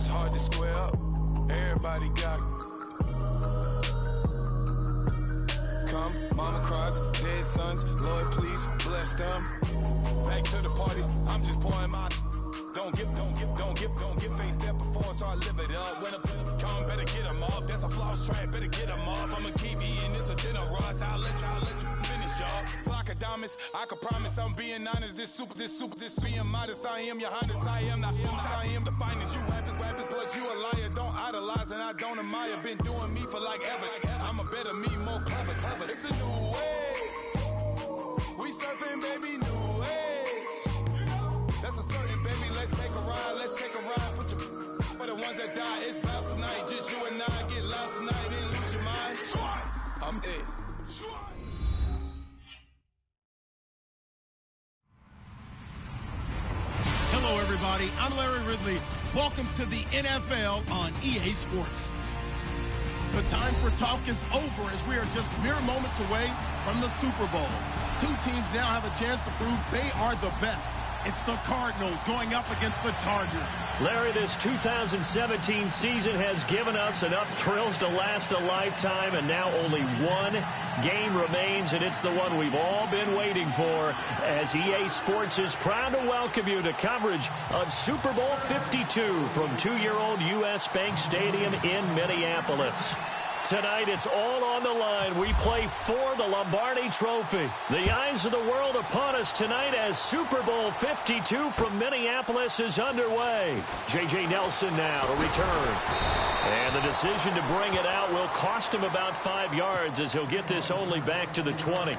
it's hard to square up. Everybody got come, mama cries, dead sons, Lord please bless them. Back to the party, I'm just pouring my. Don't get face step before, so I live it up. When I come, better get them up. That's a floss track, better get them up. I'ma keep eating this a dinner rush. I'll let you finish up. Flock of diamonds, I can promise I'm being honest. This being modest. I am your Highness, I am not him. I am the finest. You rappers, plus you a liar. Don't idolize and I don't admire. Been doing me for like ever. I'm a better me, more clever. It's a new way. We surfing, baby, new age. That's a certain, baby. Let's take a ride. Put your for the ones that die. It's vows tonight. Just you and I get lost tonight. Then lose your mind. I'm dead. Hello, everybody. I'm Larry Ridley. Welcome to the NFL on EA Sports. The time for talk is over as we are just mere moments away from the Super Bowl. Two teams now have a chance to prove they are the best. It's the Cardinals going up against the Chargers. Larry, this 2017 season has given us enough thrills to last a lifetime, and now only one game remains, and it's the one we've all been waiting for, as EA Sports is proud to welcome you to coverage of Super Bowl 52 from 2-year-old US Bank Stadium in Minneapolis. Tonight, it's all on the line. We play for the Lombardi Trophy. The eyes of the world upon us tonight as Super Bowl 52 from Minneapolis is underway. J.J. Nelson now to return. And the decision to bring it out will cost him about 5 yards as he'll get this only back to the 20.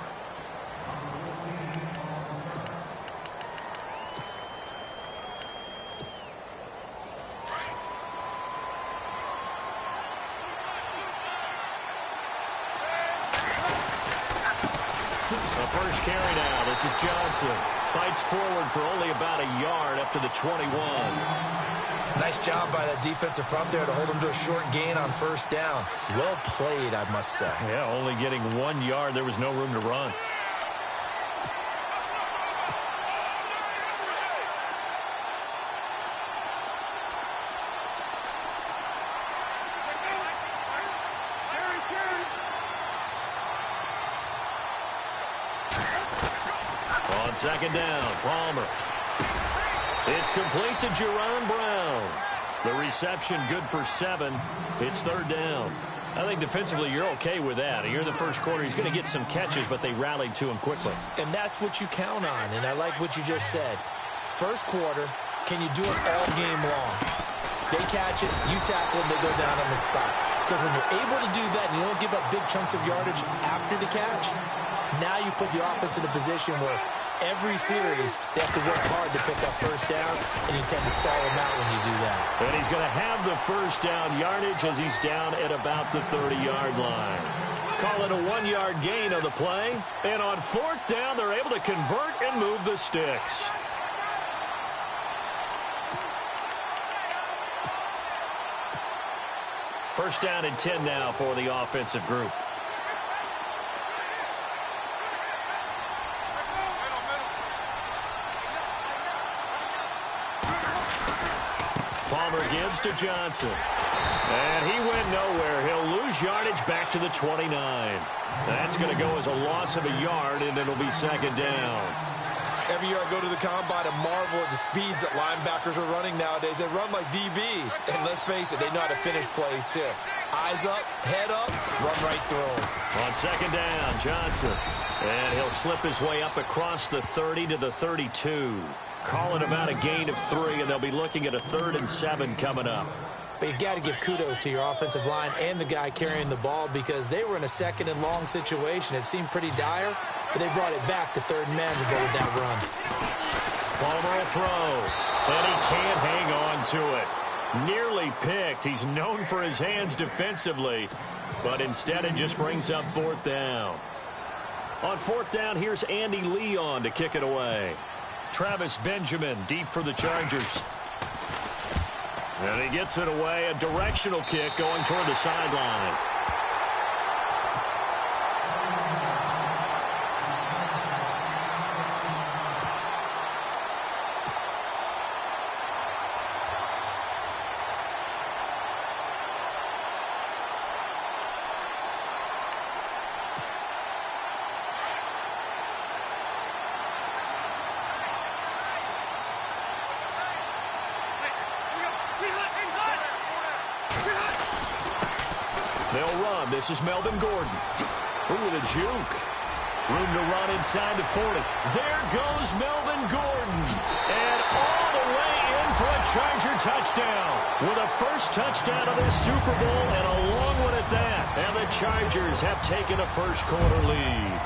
First carry now. This is Johnson. Fights forward for only about a yard up to the 21. Nice job by that defensive front there to hold him to a short gain on first down. Well played, I must say. Yeah, only getting 1 yard. There was no room to run. Second down, Palmer. It's complete to Jerron Brown. The reception good for 7. It's third down. I think defensively you're okay with that. Here in the first quarter, he's going to get some catches, but they rallied to him quickly. And that's what you count on, and I like what you just said. First quarter, can you do it all game long? They catch it, you tackle them, they go down on the spot. Because when you're able to do that and you don't give up big chunks of yardage after the catch, now you put the offense in a position where every series, they have to work hard to pick up first downs, and you tend to stall them out when you do that. And he's going to have the first down yardage as he's down at about the 30-yard line. Call it a 1-yard gain on the play. And on fourth down, they're able to convert and move the sticks. First down and 10 now for the offensive group. Palmer gives to Johnson. And he went nowhere. He'll lose yardage back to the 29. That's going to go as a loss of a yard, and it'll be second down. Every year I go to the combine and marvel at the speeds that linebackers are running nowadays. They run like DBs. And let's face it, they know how to finish plays too. Eyes up, head up, run right through them. On second down, Johnson. And he'll slip his way up across the 30 to the 32. Call it about a gain of 3, and they'll be looking at a 3rd and 7 coming up. But you got to give kudos to your offensive line and the guy carrying the ball because they were in a second and long situation. It seemed pretty dire, but they brought it back to third and manageable with that run. Palmer will throw, and he can't hang on to it. Nearly picked. He's known for his hands defensively, but instead it just brings up fourth down. On fourth down, here's Andy Leon to kick it away. Travis Benjamin deep for the Chargers. And he gets it away, a directional kick going toward the sideline. They'll run. This is Melvin Gordon. Ooh, with a juke. Room to run inside the 40. There goes Melvin Gordon. And all the way in for a Charger touchdown. With a first touchdown of this Super Bowl and a long one at that. And the Chargers have taken a first-quarter lead.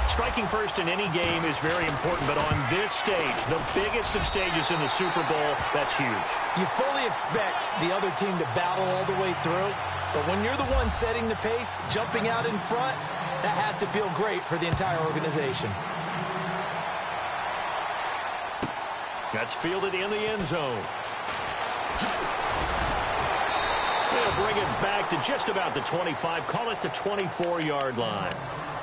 Striking first in any game is very important, but on this stage, the biggest of stages in the Super Bowl, that's huge. You fully expect the other team to battle all the way through, but when you're the one setting the pace, jumping out in front, that has to feel great for the entire organization. That's fielded in the end zone. They'll bring it back to just about the 25, call it the 24-yard line.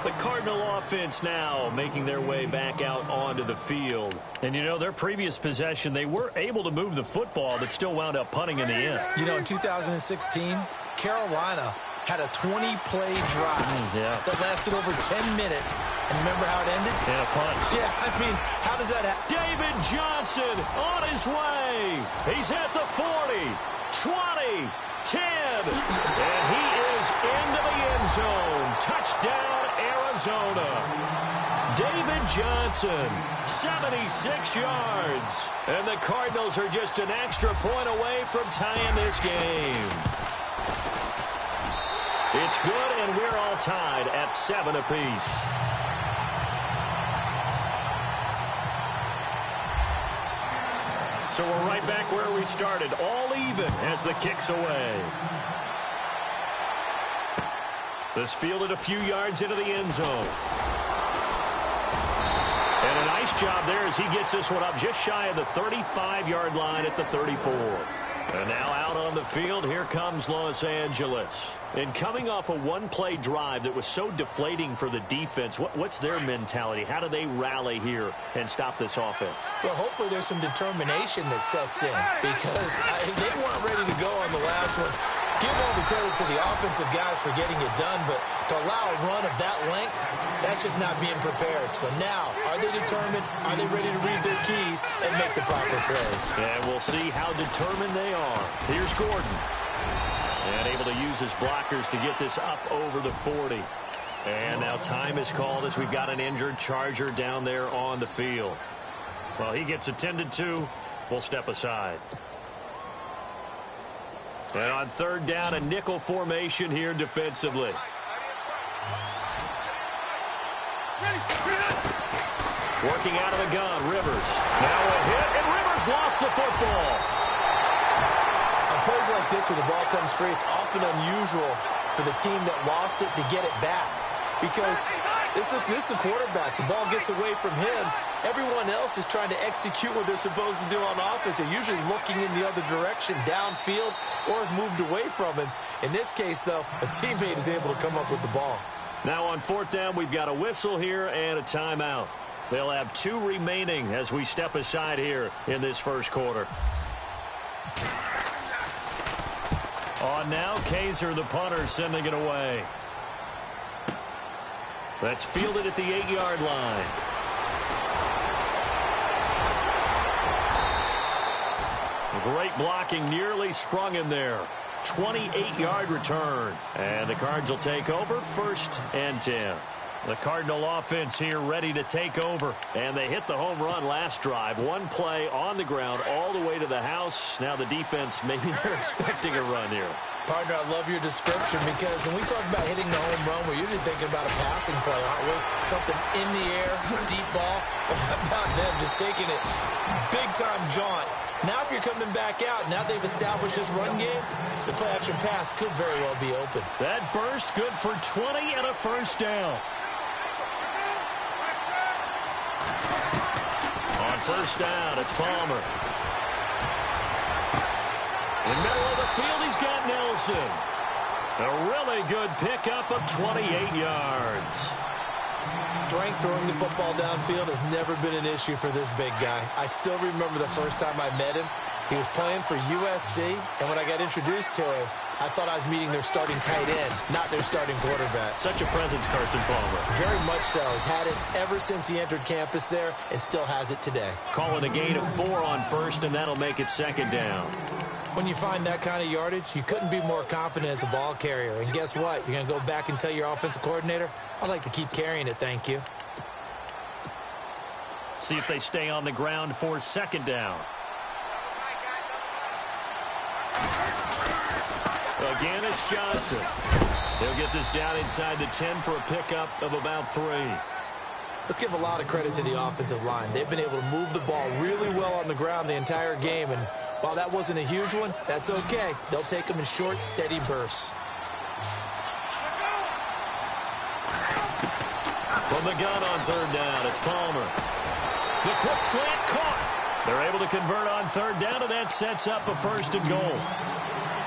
The Cardinal offense now making their way back out onto the field. And, you know, their previous possession, they were able to move the football, but still wound up punting in the end. You know, in 2016, Carolina had a 20-play drive that lasted over 10 minutes. And remember how it ended? And a punt. Yeah, I mean, how does that happen? David Johnson on his way. He's at the 40, 20, 10. And he is into the end zone. Touchdown, Arizona. David Johnson, 76 yards. And the Cardinals are just an extra point away from tying this game. It's good, and we're all tied at 7 apiece. So we're right back where we started, all even as the kick's away. This fielded a few yards into the end zone. And a nice job there as he gets this one up just shy of the 35-yard line at the 34. And now out on the field, here comes Los Angeles. And coming off a one-play drive that was so deflating for the defense, what's their mentality? How do they rally here and stop this offense? Well, hopefully there's some determination that sets in because they weren't ready to go on the last one. Give all the credit to the offensive guys for getting it done, but to allow a run of that length, that's just not being prepared. So now, are they determined? Are they ready to read their keys and make the proper plays? And we'll see how determined they are. Here's Gordon. And able to use his blockers to get this up over the 40. And now time is called as we've got an injured Charger down there on the field. Well, he gets attended to. We'll step aside. And on third down, a nickel formation here defensively. Working out of the gun, Rivers. Now a hit, and Rivers lost the football. On plays like this where the ball comes free, it's often unusual for the team that lost it to get it back. Because this is the quarterback. The ball gets away from him. Everyone else is trying to execute what they're supposed to do on offense. They're usually looking in the other direction, downfield, or have moved away from him. In this case, though, a teammate is able to come up with the ball. Now on fourth down, we've got a whistle here and a timeout. They'll have 2 remaining as we step aside here in this first quarter. On now, Kaiser, the punter, sending it away. That's fielded at the 8-yard line. Great blocking, nearly sprung him there. 28-yard return. And the Cards will take over, 1st and 10. The Cardinal offense here ready to take over. And they hit the home run last drive. One play on the ground all the way to the house. Now the defense, maybe they're expecting a run here. Partner, I love your description because when we talk about hitting the home run, we're usually thinking about a passing play, aren't we? Something in the air, deep ball. But how about them just taking it big-time jaunt? Now if you're coming back out, now they've established this run game, the play-action pass could very well be open. That burst good for 20 and a first down. On first down, it's Palmer. In the middle of the field, he's got Nelson. A really good pickup of 28 yards. Strength throwing the football downfield has never been an issue for this big guy. I still remember the first time I met him. He was playing for USC, and when I got introduced to him, I thought I was meeting their starting tight end, not their starting quarterback. Such a presence, Carson Palmer. Very much so. He's had it ever since he entered campus there, and still has it today. Calling a gain of 4 on first, and that'll make it 2nd down. When you find that kind of yardage, you couldn't be more confident as a ball carrier. And guess what? You're going to go back and tell your offensive coordinator, I'd like to keep carrying it, thank you. See if they stay on the ground for second down. Again, it's Johnson. He'll get this down inside the 10 for a pickup of about 3. Let's give a lot of credit to the offensive line. They've been able to move the ball really well on the ground the entire game, and while that wasn't a huge one, that's okay. They'll take them in short, steady bursts. From the gun on third down, it's Palmer. The quick slant caught. They're able to convert on third down, and that sets up a 1st and goal.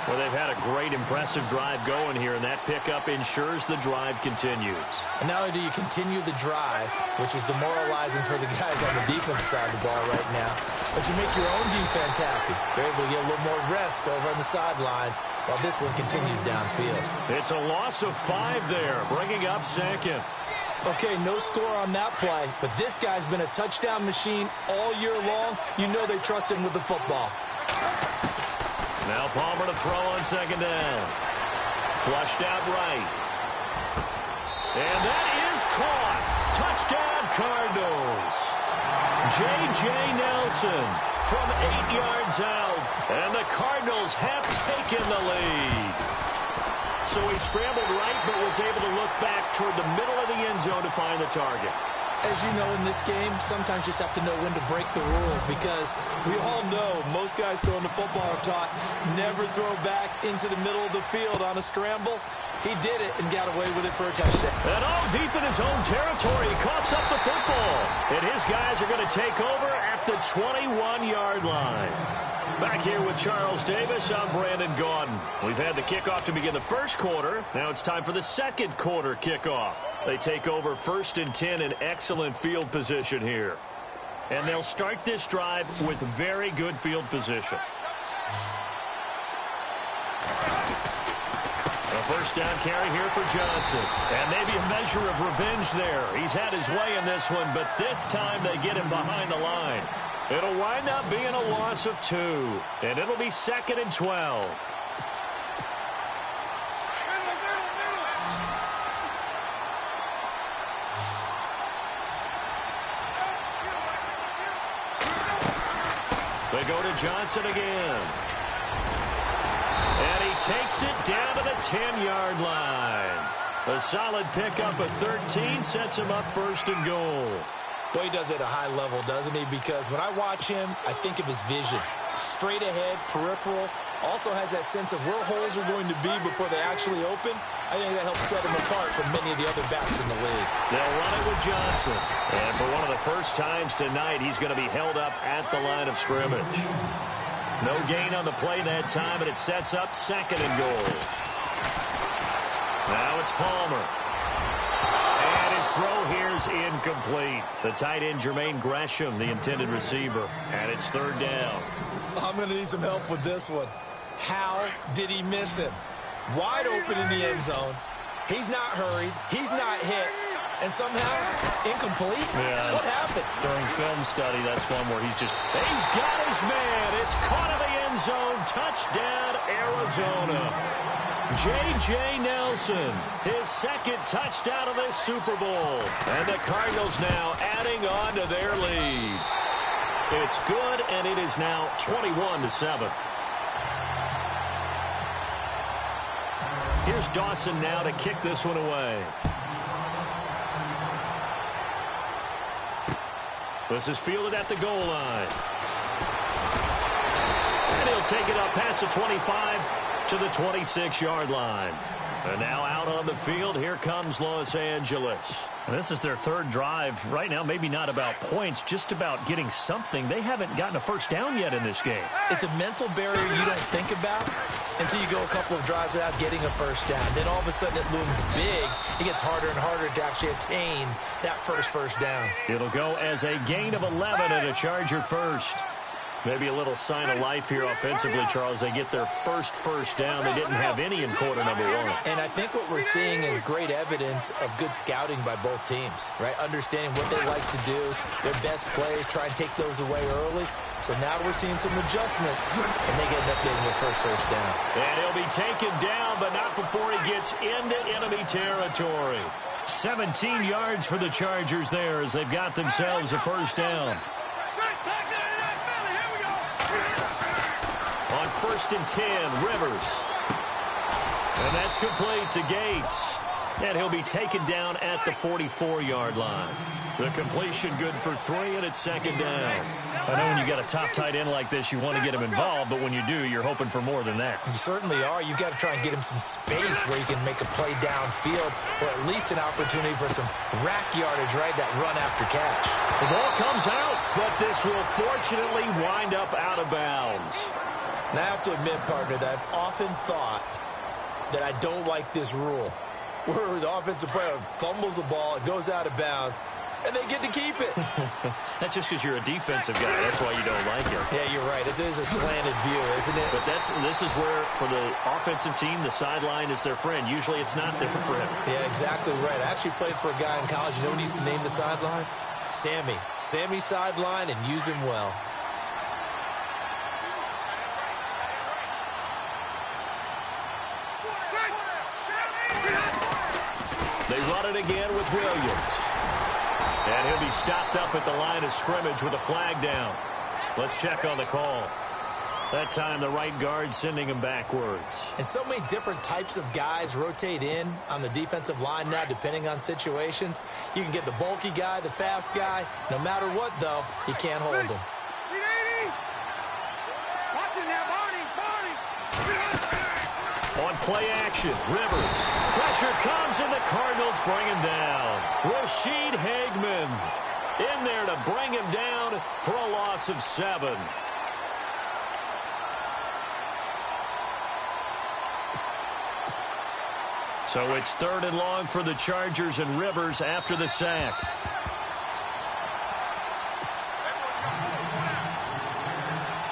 Well, they've had a great, impressive drive going here, and that pickup ensures the drive continues. And not only do you continue the drive, which is demoralizing for the guys on the defensive side of the ball right now, but you make your own defense happy. They're able to get a little more rest over on the sidelines while this one continues downfield. It's a loss of 5 there, bringing up second. Okay, no score on that play, but this guy's been a touchdown machine all year long. You know they trust him with the football. Now Palmer to throw on second down. Flushed out right. And that is caught. Touchdown, Cardinals. J.J. Nelson from 8 yards out. And the Cardinals have taken the lead. So he scrambled right, but was able to look back toward the middle of the end zone to find the target. As you know, in this game, sometimes you just have to know when to break the rules, because we all know most guys throwing the football are taught never throw back into the middle of the field on a scramble. He did it and got away with it for a touchdown. And all deep in his own territory, he coughs up the football. And his guys are going to take over at the 21-yard line. Back here with Charles Davis, I'm Brandon Gaudin. We've had the kickoff to begin the first quarter. Now it's time for the second quarter kickoff. They take over 1st and 10 in excellent field position here. And they'll start this drive with very good field position. A first down carry here for Johnson. And maybe a measure of revenge there. He's had his way in this one, but this time they get him behind the line. It'll wind up being a loss of 2. And it'll be 2nd and 12. They go to Johnson again. And he takes it down to the 10-yard line. A solid pickup of 13 sets him up 1st and goal. Boy, he does it at a high level, doesn't he? Because when I watch him, I think of his vision. Straight ahead, peripheral. Also has that sense of where holes are going to be before they actually open. I think that helps set him apart from many of the other backs in the league. They'll run it with Johnson. And for one of the first times tonight, he's going to be held up at the line of scrimmage. No gain on the play that time, and it sets up 2nd and goal. Now it's Palmer. And his throw here's incomplete. The tight end, Jermaine Gresham, the intended receiver. And it's 3rd down. I'm going to need some help with this one. How did he miss it? Wide open in the end zone. He's not hurried. He's not hit. And somehow, incomplete? Yeah. What happened? During film study, that's one where he's got his man. It's caught in the end zone. Touchdown, Arizona. J.J. Nelson, his 2nd touchdown of this Super Bowl. And the Cardinals now adding on to their lead. It's good, and it is now 21-7. Here's Dawson now to kick this one away. This is fielded at the goal line. And he'll take it up past the 25 to the 26-yard line. And now out on the field, here comes Los Angeles. And this is their 3rd drive. Right now, maybe not about points, just about getting something. They haven't gotten a first down yet in this game. It's a mental barrier you don't think about until you go a couple of drives without getting a first down. Then all of a sudden it looms big. It gets harder and harder to actually attain that first down. It'll go as a gain of 11 and a Charger first. Maybe a little sign of life here offensively, Charles. They get their first down. They didn't have any in quarter number 1. And I think what we're seeing is great evidence of good scouting by both teams, right? Understanding what they like to do, their best plays, try and take those away early. So now we're seeing some adjustments, and they get up getting their first down. And he'll be taken down, but not before he gets into enemy territory. 17 yards for the Chargers there as they've got themselves a first down. On 1st and 10, Rivers. And that's complete to Gates. And he'll be taken down at the 44-yard line. The completion good for 3, and it's 2nd down. I know when you got a top tight end like this, you want to get him involved, but when you do, you're hoping for more than that. You certainly are. You've got to try and get him some space where he can make a play downfield, or at least an opportunity for some rack yardage, right, that run after catch. The ball comes out, but this will fortunately wind up out of bounds. And I have to admit, partner, that I've often thought that I don't like this rule, where the offensive player fumbles the ball, it goes out of bounds, and they get to keep it. That's just because you're a defensive guy. That's why you don't like it. Yeah, you're right. It is a slanted view, isn't it? But this is where, for the offensive team, the sideline is their friend. Usually it's not there for him. Yeah, exactly right. I actually played for a guy in college. You know what he used to name the sideline? Sammy. Sammy sideline, and use him well. They run it again with Williams. And he'll be stopped up at the line of scrimmage with a flag down. Let's check on the call. That time the right guard sending him backwards. And so many different types of guys rotate in on the defensive line now, depending on situations. You can get the bulky guy, the fast guy. No matter what, though, you can't hold him. On play action, Rivers. Pressure comes, and the Cardinals bring him down. Rashid Hageman in there to bring him down for a loss of 7. So it's 3rd and long for the Chargers, and Rivers after the sack.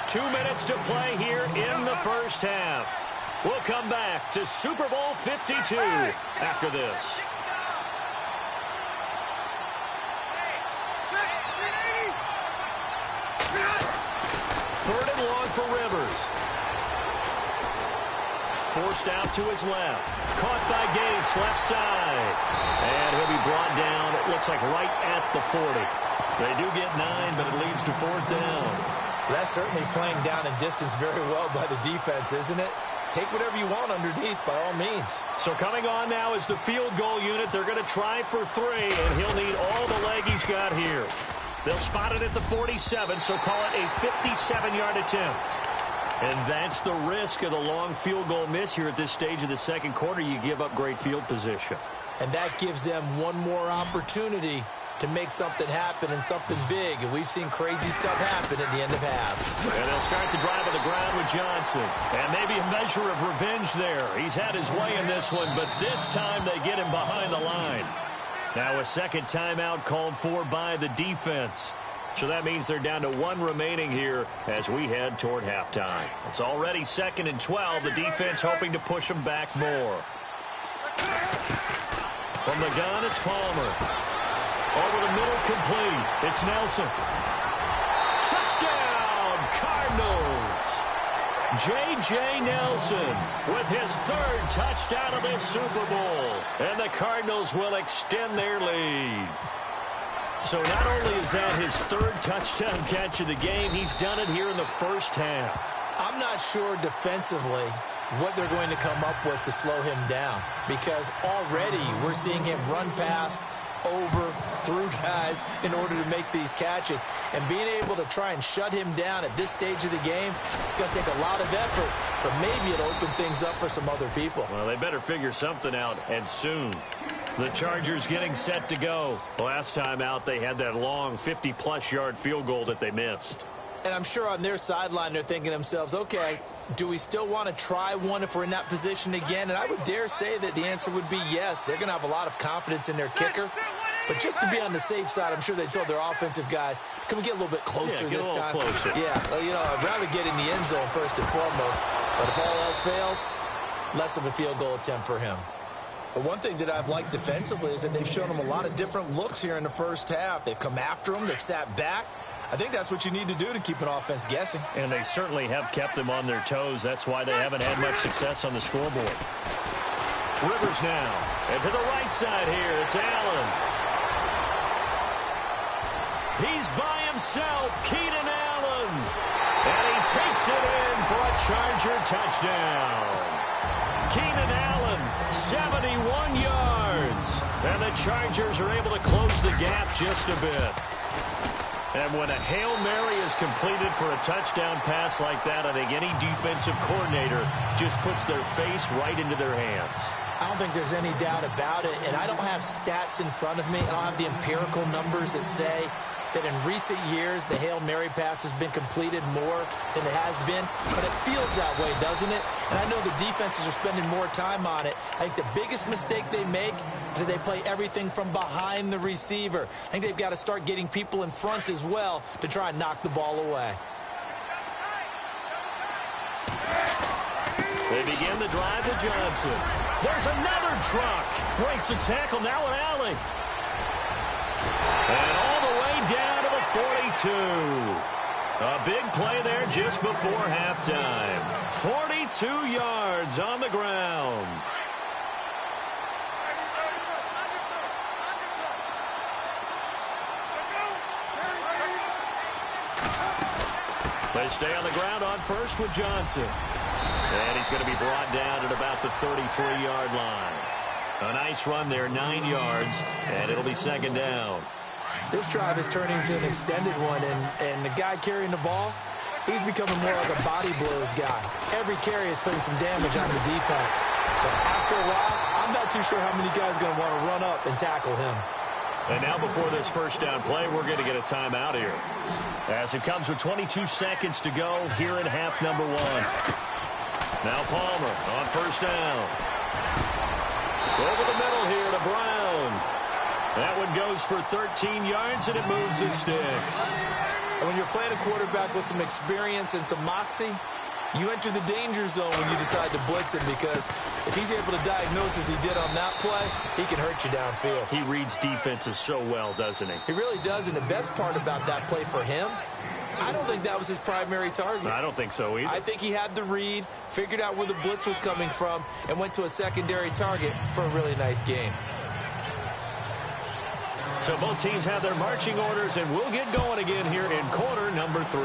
Two minutes to play here in the first half. We'll come back to Super Bowl 52 after this. 3rd and long for Rivers. Forced out to his left. Caught by Gates, left side. And he'll be brought down, it looks like right at the 40. They do get 9, but it leads to 4th down. That's certainly playing down in distance very well by the defense, isn't it? Take whatever you want underneath, by all means. So coming on now is the field goal unit. They're going to try for 3, and he'll need all the leg he's got here. They'll spot it at the 47, so call it a 57-yard attempt. And that's the risk of the long field goal miss here at this stage of the second quarter. You give up great field position. And that gives them one more opportunity to make something happen and something big. And we've seen crazy stuff happen at the end of halves. And they'll start the drive on the ground with Johnson. And maybe a measure of revenge there. He's had his way in this one, but this time they get him behind the line. Now a second timeout called for by the defense. So that means they're down to 1 remaining here as we head toward halftime. It's already 2nd and 12. The defense hoping to push them back more. From the gun, it's Palmer. Over the middle, complete. It's Nelson. Touchdown, Cardinals. J.J. Nelson with his 3rd touchdown of this Super Bowl. And the Cardinals will extend their lead. So not only is that his 3rd touchdown catch of the game, he's done it here in the first half. I'm not sure defensively what they're going to come up with to slow him down, because already we're seeing him run past, over, through guys in order to make these catches. And being able to try and shut him down at this stage of the game, it's going to take a lot of effort. So maybe it'll open things up for some other people. Well, they better figure something out, and soon. The Chargers getting set to go. Last time out, they had that long 50-plus yard field goal that they missed. And I'm sure on their sideline, they're thinking to themselves, okay, do we still want to try one if we're in that position again? And I would dare say that the answer would be yes. They're going to have a lot of confidence in their kicker. But just to be on the safe side, I'm sure they told their offensive guys, can we get a little bit closer this time? Closer. Yeah, well, you know, I'd rather get in the end zone first and foremost. But if all else fails, less of a field goal attempt for him. But one thing that I've liked defensively is that they've shown him a lot of different looks here in the first half. They've come after him. They've sat back. I think that's what you need to do to keep an offense guessing. And they certainly have kept them on their toes. That's why they haven't had much success on the scoreboard. Rivers now. And to the right side here, it's Allen. He's by himself, Keenan Allen. And he takes it in for a Charger touchdown. Keenan Allen, 71 yards. And the Chargers are able to close the gap just a bit. And when a Hail Mary is completed for a touchdown pass like that, I think any defensive coordinator just puts their face right into their hands. I don't think there's any doubt about it, and I don't have stats in front of me. I don't have the empirical numbers that say that in recent years the Hail Mary pass has been completed more than it has been, but it feels that way, doesn't it? And I know the defenses are spending more time on it. I think the biggest mistake they make is that they play everything from behind the receiver. I think they've got to start getting people in front as well to try and knock the ball away. They begin the drive to Johnson. There's another truck. Breaks the tackle now in Alley. And all the way down to the 42. A big play there just before halftime. 42 yards on the ground. They stay on the ground on first with Johnson. And he's going to be brought down at about the 33-yard line. A nice run there, 9 yards, and it'll be second down. This drive is turning into an extended one, and the guy carrying the ball, he's becoming more like a body blows guy. Every carry is putting some damage on the defense. So after a while, I'm not too sure how many guys are going to want to run up and tackle him. And now before this first down play, we're going to get a timeout here. As it comes with 22 seconds to go here in half number one. Now Palmer on first down. Over the middle here to Brown. That one goes for 13 yards, and it moves the sticks. And when you're playing a quarterback with some experience and some moxie, you enter the danger zone when you decide to blitz him, because if he's able to diagnose as he did on that play, he can hurt you downfield. He reads defenses so well, doesn't he? He really does, and the best part about that play for him, I don't think that was his primary target. I don't think so either. I think he had the read, figured out where the blitz was coming from, and went to a secondary target for a really nice game. So both teams have their marching orders, and we'll get going again here in quarter number 3.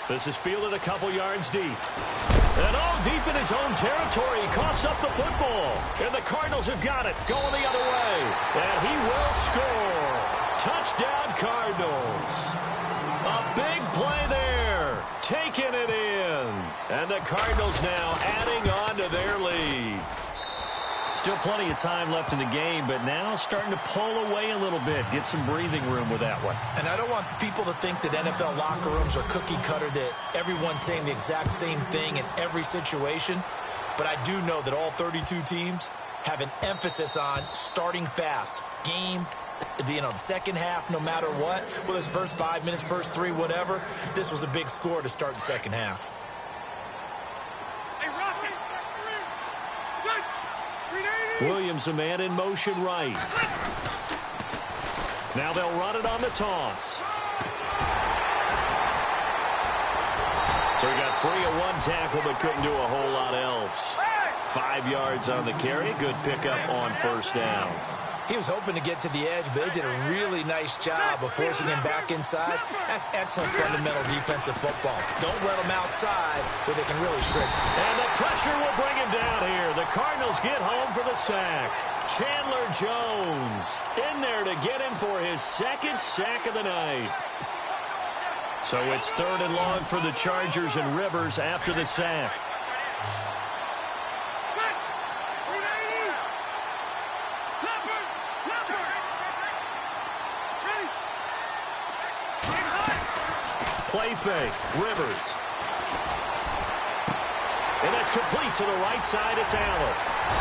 This is fielded a couple yards deep. And all deep in his own territory. He coughs up the football. And the Cardinals have got it. Going the other way. And he will score. Touchdown, Cardinals. A big play there. Taking it in. And the Cardinals now adding on to their lead. Still plenty of time left in the game, but now starting to pull away a little bit. Get some breathing room with that one. And I don't want people to think that NFL locker rooms are cookie cutter, that everyone's saying the exact same thing in every situation. But I do know that all 32 teams have an emphasis on starting fast. Game, the second half, no matter what. Whether it's first 5 minutes, first 3, whatever. This was a big score to start the second half. Williams, a man in motion right. Now they'll run it on the toss. So he got free of one tackle, but couldn't do a whole lot else. 5 yards on the carry. Good pickup on first down. He was hoping to get to the edge, but they did a really nice job of forcing him back inside. That's excellent fundamental defensive football. Don't let him outside where they can really shrink him. And the pressure will bring him down here. The Cardinals get home for the sack. Chandler Jones in there to get him for his second sack of the night. So it's 3rd and long for the Chargers, and Rivers after the sack. Play fake. Rivers. And that's complete to the right side. It's Allen.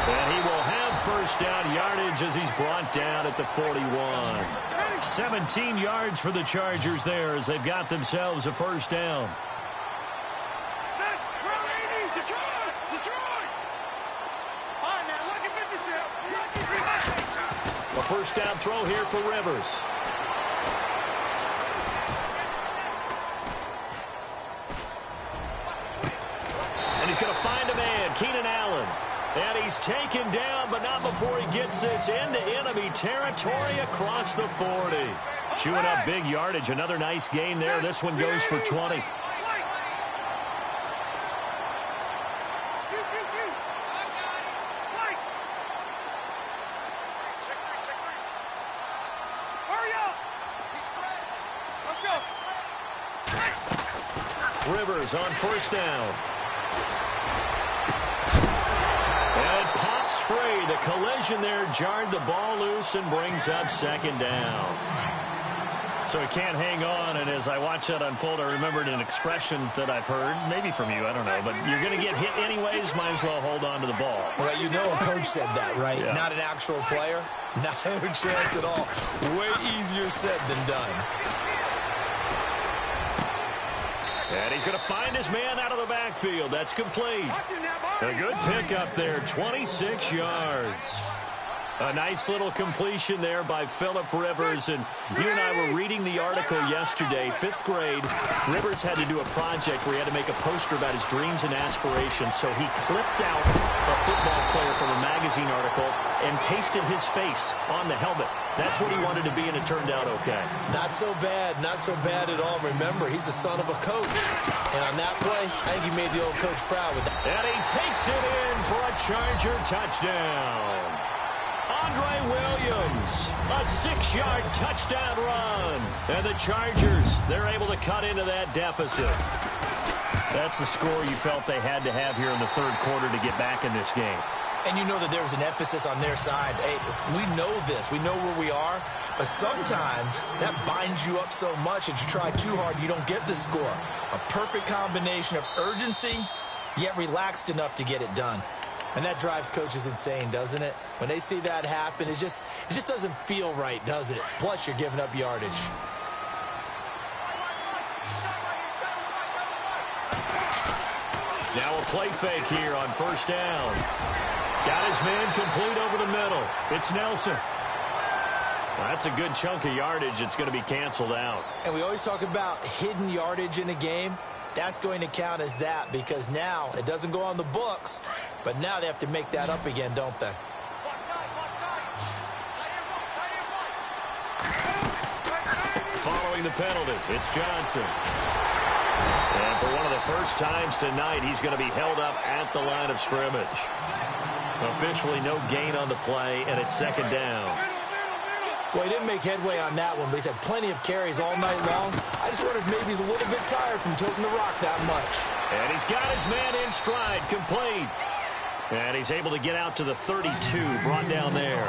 And he will have first down yardage as he's brought down at the 41. 17 yards for the Chargers there as they've got themselves a first down. A first down throw here for Rivers. And he's going to find a man, Keenan Allen. And he's taken down, but not before he gets this into enemy territory across the 40. Chewing up big yardage. Another nice gain there. This one goes for 20. Rivers on first down. And it pops free. The collision there jarred the ball loose and brings up second down. So he can't hang on, and as I watch that unfold, I remembered an expression that I've heard, maybe from you, I don't know, but you're going to get hit anyways, might as well hold on to the ball. Well, you know a coach said that, right? Yeah. Not an actual player. Not a chance at all. Way easier said than done. And he's going to find his man out of the backfield. That's complete. A good pickup there, 26 yards. A nice little completion there by Phillip Rivers. And you and I were reading the article yesterday, 5th grade. Rivers had to do a project where he had to make a poster about his dreams and aspirations. So he clipped out a football player from a magazine article and pasted his face on the helmet. That's what he wanted to be, and it turned out okay. Not so bad. Not so bad at all. Remember, he's the son of a coach. And on that play, I think he made the old coach proud with that. And he takes it in for a Charger touchdown. Andre Williams, a 6-yard touchdown run. And the Chargers, they're able to cut into that deficit. That's the score you felt they had to have here in the third quarter to get back in this game. And you know that there was an emphasis on their side. Hey, we know this. We know where we are. But sometimes that binds you up so much that you try too hard, you don't get the score. A perfect combination of urgency, yet relaxed enough to get it done. And that drives coaches insane, doesn't it? When they see that happen, it just doesn't feel right, does it? Plus, you're giving up yardage. Now a play fake here on first down. Got his man complete over the middle. It's Nelson. Well, that's a good chunk of yardage. It's going to be canceled out. And we always talk about hidden yardage in a game. That's going to count as that because now it doesn't go on the books, but now they have to make that up again, don't they? Following the penalty, it's Johnson. And for one of the first times tonight, he's going to be held up at the line of scrimmage. Officially no gain on the play, and it's second down. Well, he didn't make headway on that one, but he's had plenty of carries all night long. I just wonder if maybe he's a little bit tired from toting the rock that much. And he's got his man in stride, complete. And he's able to get out to the 32, brought down there.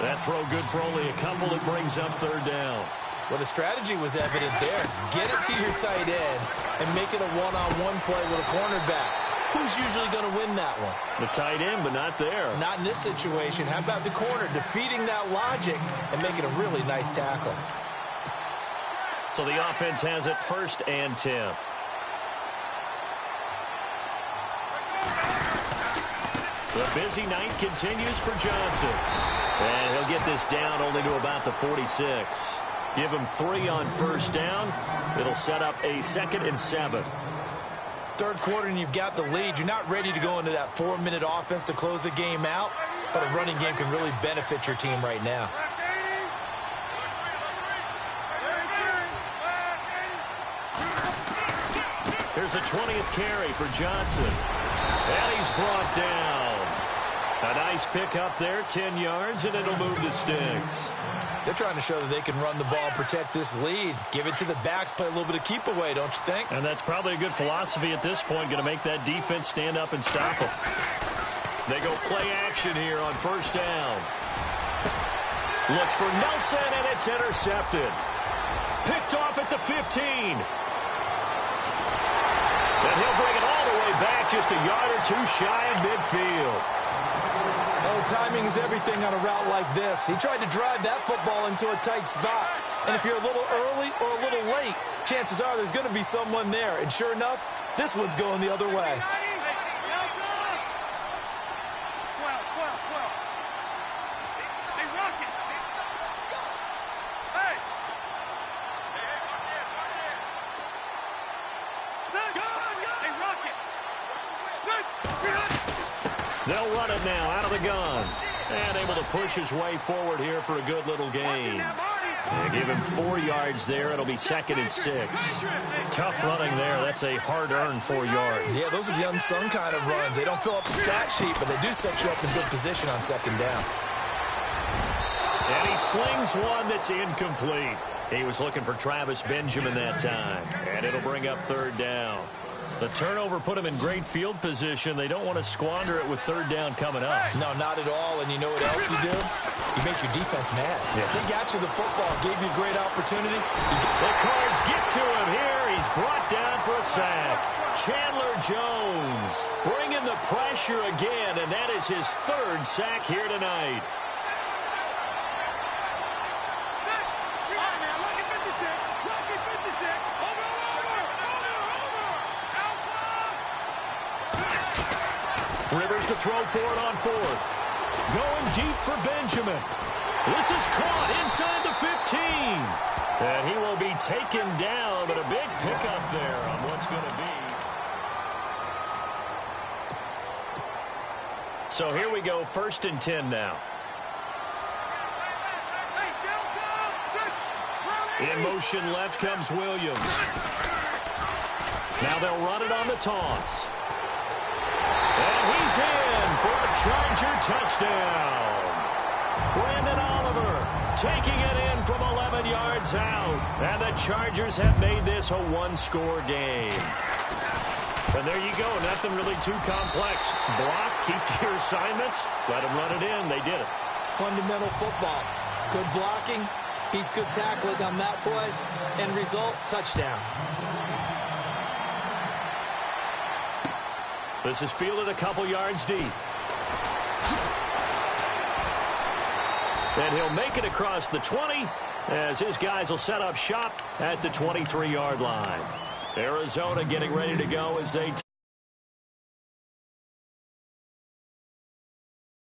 That throw good for only a couple. It brings up third down. Well, the strategy was evident there. Get it to your tight end and make it a one-on-one play with a cornerback. Who's usually going to win that one? The tight end, but not there. Not in this situation. How about the corner defeating that logic and making a really nice tackle? So the offense has it 1st and 10. The busy night continues for Johnson. And he'll get this down only to about the 46. Give him 3 on first down. It'll set up a 2nd and 7. Third quarter and you've got the lead. You're not ready to go into that 4-minute offense to close the game out, but a running game can really benefit your team right now. Here's a 20th carry for Johnson. And he's brought down. A nice pickup there, 10 yards, and it'll move the sticks. They're trying to show that they can run the ball and protect this lead. Give it to the backs, play a little bit of keep away, don't you think? And that's probably a good philosophy at this point, going to make that defense stand up and stop them. They go play action here on first down. Looks for Nelson, and it's intercepted. Picked off at the 15. And he'll bring it all the way back just a yard or two shy of midfield. Oh, timing is everything on a route like this. He tried to drive that football into a tight spot. And if you're a little early or a little late, chances are there's going to be someone there. And sure enough, this one's going the other way. They'll run it now out of the gun. And able to push his way forward here for a good little gain. They give him 4 yards there. It'll be 2nd and 6. Tough running there. That's a hard-earned 4 yards. Yeah, those are the unsung kind of runs. They don't fill up the stat sheet, but they do set you up in good position on 2nd down. And he slings one that's incomplete. He was looking for Travis Benjamin that time. And it'll bring up 3rd down. The turnover put him in great field position. They don't want to squander it with 3rd down coming up. No, not at all. And you know what else you do? You make your defense mad. Yeah. They got you the football, gave you a great opportunity. The Cards get to him here. He's brought down for a sack. Chandler Jones bringing the pressure again, and that is his 3rd sack here tonight. Rivers to throw for it on 4th. Going deep for Benjamin. This is caught inside the 15. And he will be taken down, but a big pickup there on what's going to be. So here we go, 1st and 10 now. In motion left comes Williams. Now they'll run it on the toss. And he's in for a Charger touchdown. Brandon Oliver taking it in from 11 yards out. And the Chargers have made this a 1-score game. And there you go. Nothing really too complex. Block, keep to your assignments, let them run it in. They did it. Fundamental football. Good blocking, beats good tackling on that play. End result, touchdown. This is fielded a couple yards deep. And he'll make it across the 20 as his guys will set up shop at the 23-yard line. Arizona getting ready to go as they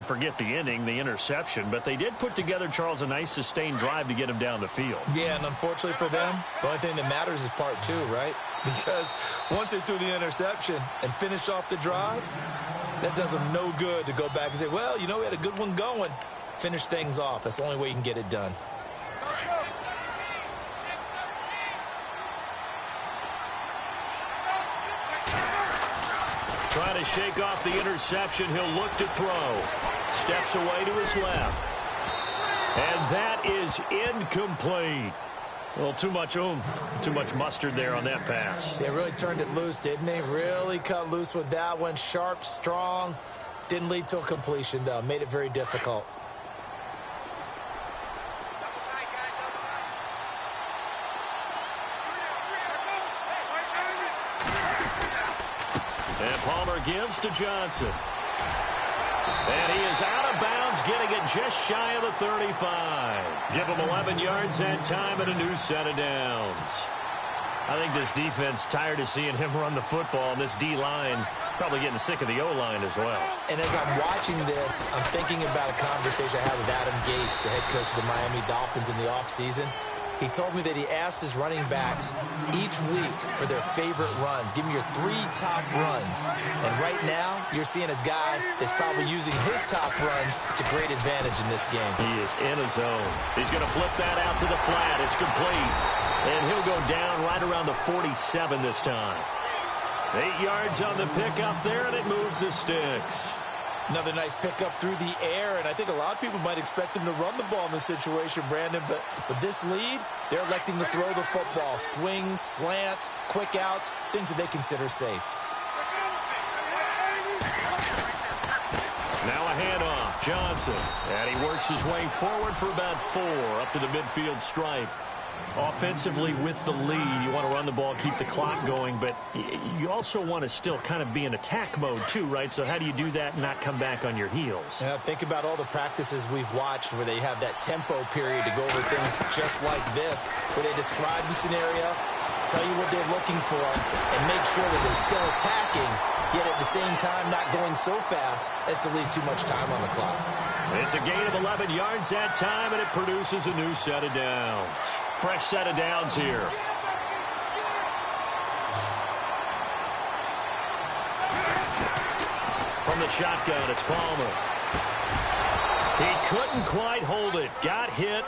forget the inning, the interception, but they did put together, Charles, a nice sustained drive to get him down the field. Yeah, and unfortunately for them, the only thing that matters is part 2, right? Because once they threw the interception and finished off the drive, that does them no good to go back and say, well, you know, we had a good one going. Finish things off. That's the only way you can get it done. Trying to shake off the interception. He'll look to throw. Steps away to his left. And that is incomplete. Well, too much oomph, too much mustard there on that pass. They really turned it loose, didn't they? Really cut loose with that one. Sharp, strong. Didn't lead to a completion, though. Made it very difficult. And Palmer gives to Johnson. And he is out of bounds, getting it just shy of the 35. Give him 11 yards that time and a new set of downs. I think this defense tired of seeing him run the football, and this D-line probably getting sick of the O-line as well. And as I'm watching this, I'm thinking about a conversation I had with Adam Gase, the head coach of the Miami Dolphins in the offseason. He told me that he asked his running backs each week for their favorite runs. Give me your 3 top runs. And right now, you're seeing a guy that's probably using his top runs to great advantage in this game. He is in a zone. He's going to flip that out to the flat. It's complete. And he'll go down right around the 47 this time. 8 yards on the pickup there, and it moves the sticks. Another nice pickup through the air, and I think a lot of people might expect him to run the ball in this situation, Brandon, but with this lead, they're electing to throw the football. Swings, slants, quick outs, things that they consider safe. Now a handoff, Johnson, and he works his way forward for about 4 up to the midfield stripe. Offensively with the lead, you want to run the ball, keep the clock going, but you also want to still kind of be in attack mode too, right? So how do you do that and not come back on your heels? Yeah, think about all the practices we've watched where they have that tempo period to go over things just like this, where they describe the scenario, tell you what they're looking for, and make sure that they're still attacking, yet at the same time not going so fast as to leave too much time on the clock. It's a gain of 11 yards that time, and it produces a new set of downs. Fresh set of downs here. From the shotgun, it's Palmer. He couldn't quite hold it. Got hit.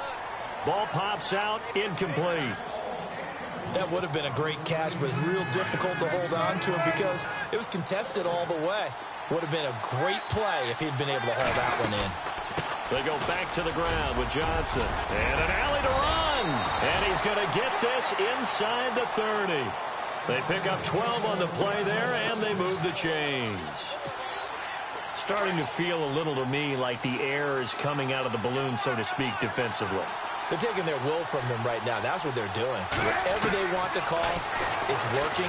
Ball pops out. Incomplete. That would have been a great catch, but it's real difficult to hold on to it because it was contested all the way. Would have been a great play if he'd been able to hold that one in. They go back to the ground with Johnson. And an alley to run. And he's going to get this inside the 30. They pick up 12 on the play there, and they move the chains. Starting to feel a little to me like the air is coming out of the balloon, so to speak, defensively. They're taking their will from them right now. That's what they're doing. Whatever they want to call, it's working.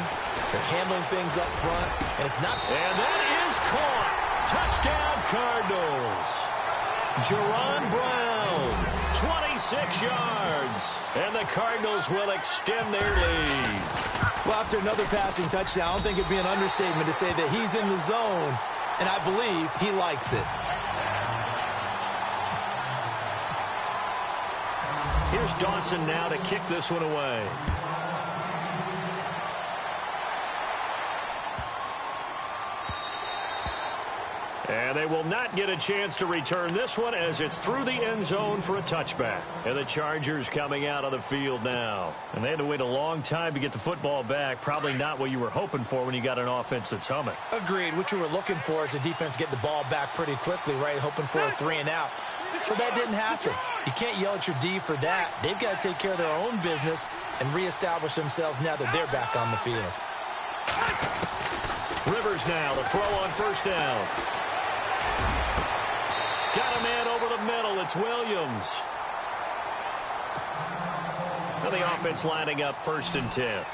They're handling things up front, and it's not. And that is caught. Touchdown, Cardinals. Jerron Brown, 26 yards. And the Cardinals will extend their lead. Well, after another passing touchdown, I don't think it'd be an understatement to say that he's in the zone, and I believe he likes it. Here's Dawson now to kick this one away. And they will not get a chance to return this one as it's through the end zone for a touchback. And the Chargers coming out on the field now. And they had to wait a long time to get the football back. Probably not what you were hoping for when you got an offense that's humming. Agreed. What you were looking for is the defense get the ball back pretty quickly, right? Hoping for a 3 and out. So that didn't happen. You can't yell at your D for that. They've got to take care of their own business and reestablish themselves now that they're back on the field. Rivers now to throw on first down. Got a man over the middle. It's Williams. And the offense lining up 1st and 10.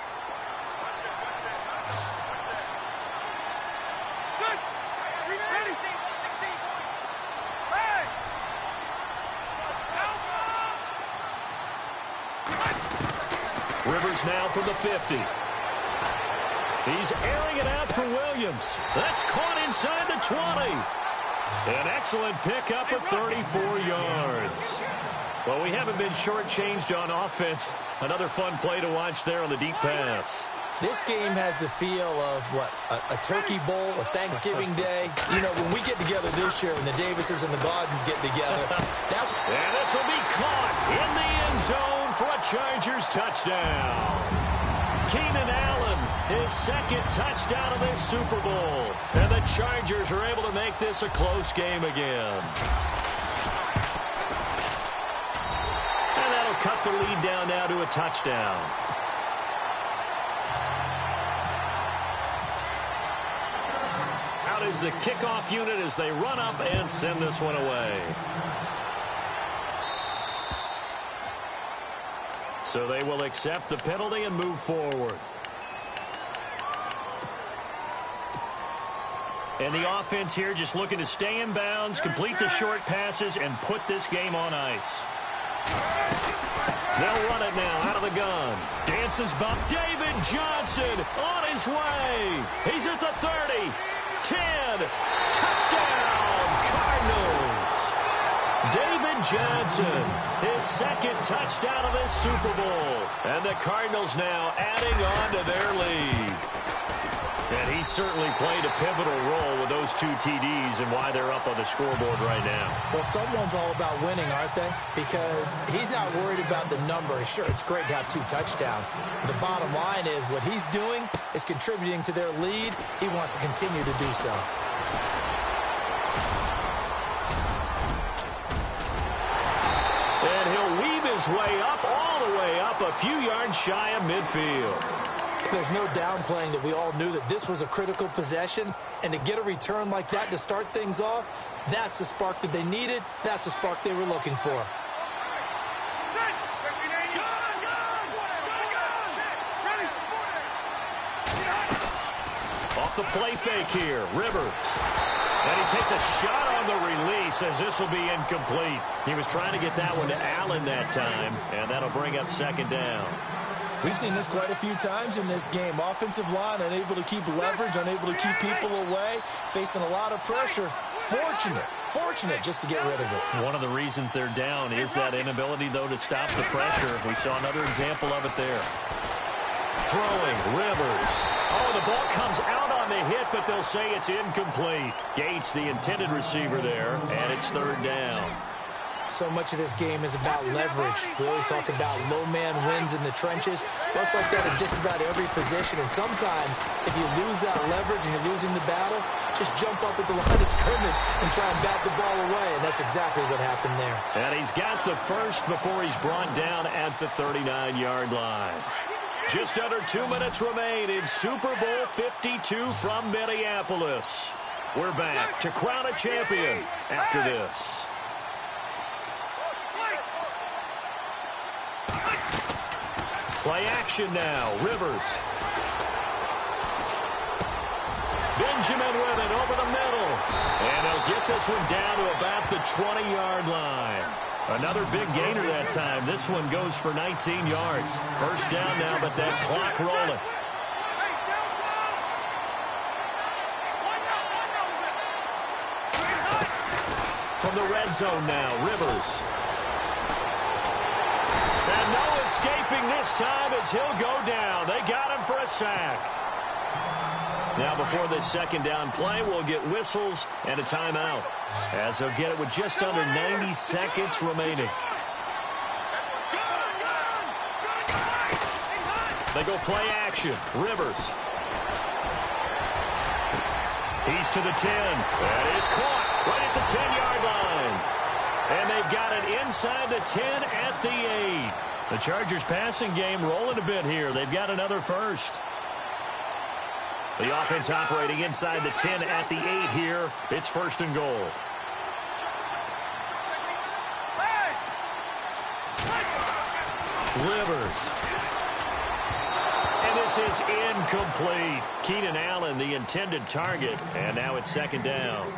Rivers now from the 50. He's airing it out for Williams. That's caught inside the 20. An excellent pickup of 34 yards. Well, we haven't been shortchanged on offense. Another fun play to watch there on the deep pass. This game has the feel of, what, a turkey bowl, a Thanksgiving day. You know, when we get together this year, when the Davises and the Gardens get together, that's... And this will be caught in the end zone for a Chargers touchdown. Keenan Allen, his 2nd touchdown of this Super Bowl. And the Chargers are able to make this a close game again. And that'll cut the lead down now to a touchdown. Out is the kickoff unit as they run up and send this one away. So they will accept the penalty and move forward. And the offense here just looking to stay in bounds, complete the short passes, and put this game on ice. They'll run it now out of the gun. Dances bump. David Johnson on his way. He's at the 30. 10. Touchdown, Cardinals. David Johnson, his 2nd touchdown of this Super Bowl. And the Cardinals now adding on to their lead. And he certainly played a pivotal role with those 2 TDs and why they're up on the scoreboard right now. Well, someone's all about winning, aren't they? Because he's not worried about the number. Sure, it's great to have 2 touchdowns. But the bottom line is what he's doing is contributing to their lead. He wants to continue to do so. And he'll weave his way up, all the way up, a few yards shy of midfield. There's no downplaying that we all knew that this was a critical possession, and to get a return like that to start things off, that's the spark that they needed. That's the spark they were looking for. Off the play fake here, Rivers. And he takes a shot on the release as this will be incomplete. He was trying to get that one to Allen that time, and that'll bring up second down. We've seen this quite a few times in this game. Offensive line unable to keep leverage, unable to keep people away, facing a lot of pressure. Fortunate just to get rid of it. One of the reasons they're down is that inability, though, to stop the pressure. We saw another example of it there. Throwing, Rivers. Oh, the ball comes out on the hit, but they'll say it's incomplete. Gates, the intended receiver there, and it's third down. So much of this game is about leverage. We always talk about low man wins in the trenches. Well, it's like that in just about every position. And sometimes, if you lose that leverage and you're losing the battle, just jump up at the line of scrimmage and try and bat the ball away. And that's exactly what happened there. And he's got the first before he's brought down at the 39-yard line. Just under 2 minutes remain in Super Bowl 52 from Minneapolis. We're back to crown a champion after this. Play action now. Rivers. Benjamin with it over the middle. And they'll get this one down to about the 20-yard line. Another big gainer that time. This one goes for 19 yards. First down now, but that clock rolling. From the red zone now, Rivers. And no escaping this time as he'll go down. They got him for a sack. Now before this second down play, we'll get whistles and a timeout, as they'll get it with just under 90 seconds remaining. They go play action. Rivers. He's to the 10. That is caught right at the 10-yard line. And they've got it inside the 10 at the 8. The Chargers passing game rolling a bit here. They've got another first. The offense operating inside the 10 at the 8 here. It's first and goal. Rivers. And this is incomplete. Keenan Allen, the intended target. And now it's second down.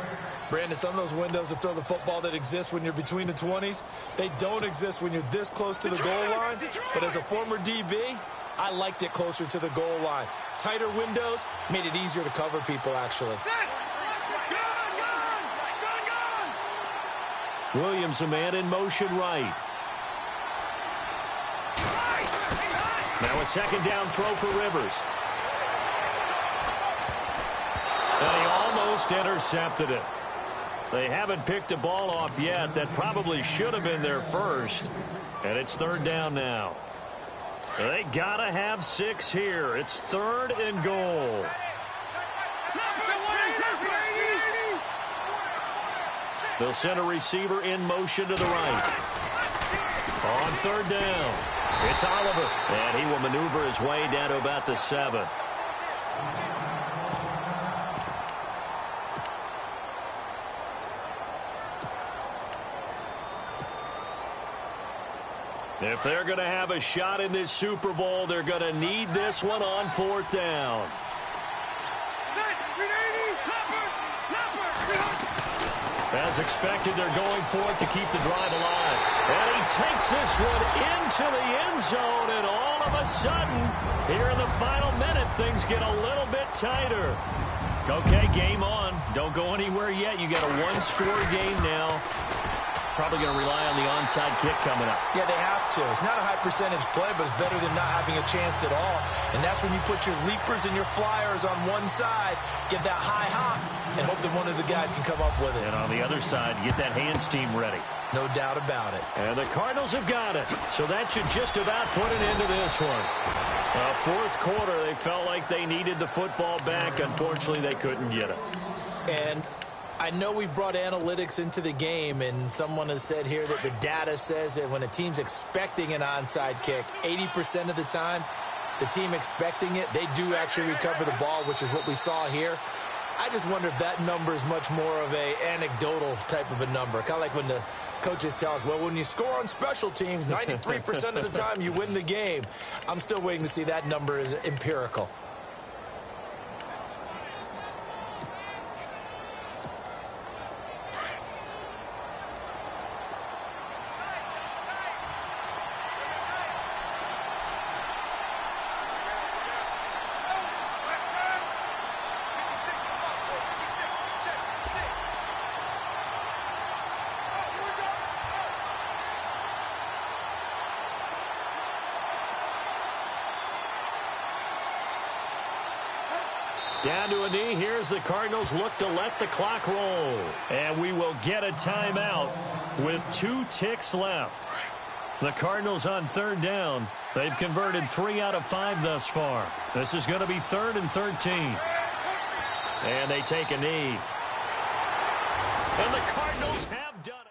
Brandon, some of those windows to throw the football that exist when you're between the 20s, they don't exist when you're this close to the goal line. But as a former DB, I liked it closer to the goal line. Tighter windows made it easier to cover people, actually. Williams, a man in motion right. Now a second down throw for Rivers. And he almost intercepted it. They haven't picked a ball off yet. That probably should have been their first. And it's third down now. They gotta have 6 here. It's third and goal. They'll send a receiver in motion to the right. On third down, it's Oliver. And he will maneuver his way down to about the 7. If they're going to have a shot in this Super Bowl, they're going to need this one on fourth down. As expected, they're going for it to keep the drive alive. And he takes this one into the end zone, and all of a sudden, here in the final minute, things get a little bit tighter. Okay, game on. Don't go anywhere yet. You got a one-score game now. Probably going to rely on the onside kick coming up. Yeah, they have to. It's not a high-percentage play, but it's better than not having a chance at all. And that's when you put your leapers and your flyers on one side, get that high hop, and hope that one of the guys can come up with it. And on the other side, get that hands team ready. No doubt about it. And the Cardinals have got it. So that should just about put an end to this one. Fourth quarter, they felt like they needed the football back. Unfortunately, they couldn't get it. And I know we brought analytics into the game, and someone has said here that the data says that when a team's expecting an onside kick, 80% of the time, the team expecting it, they do actually recover the ball, which is what we saw here. I just wonder if that number is much more of a anecdotal type of a number. Kind of like when the coaches tell us, well, when you score on special teams, 93% of the time you win the game. I'm still waiting to see that number is empirical. Down to a knee. Here's the Cardinals look to let the clock roll. And we will get a timeout with 2 ticks left. The Cardinals on 3rd down. They've converted 3 out of 5 thus far. This is going to be 3rd and 13. And they take a knee. And the Cardinals have done it.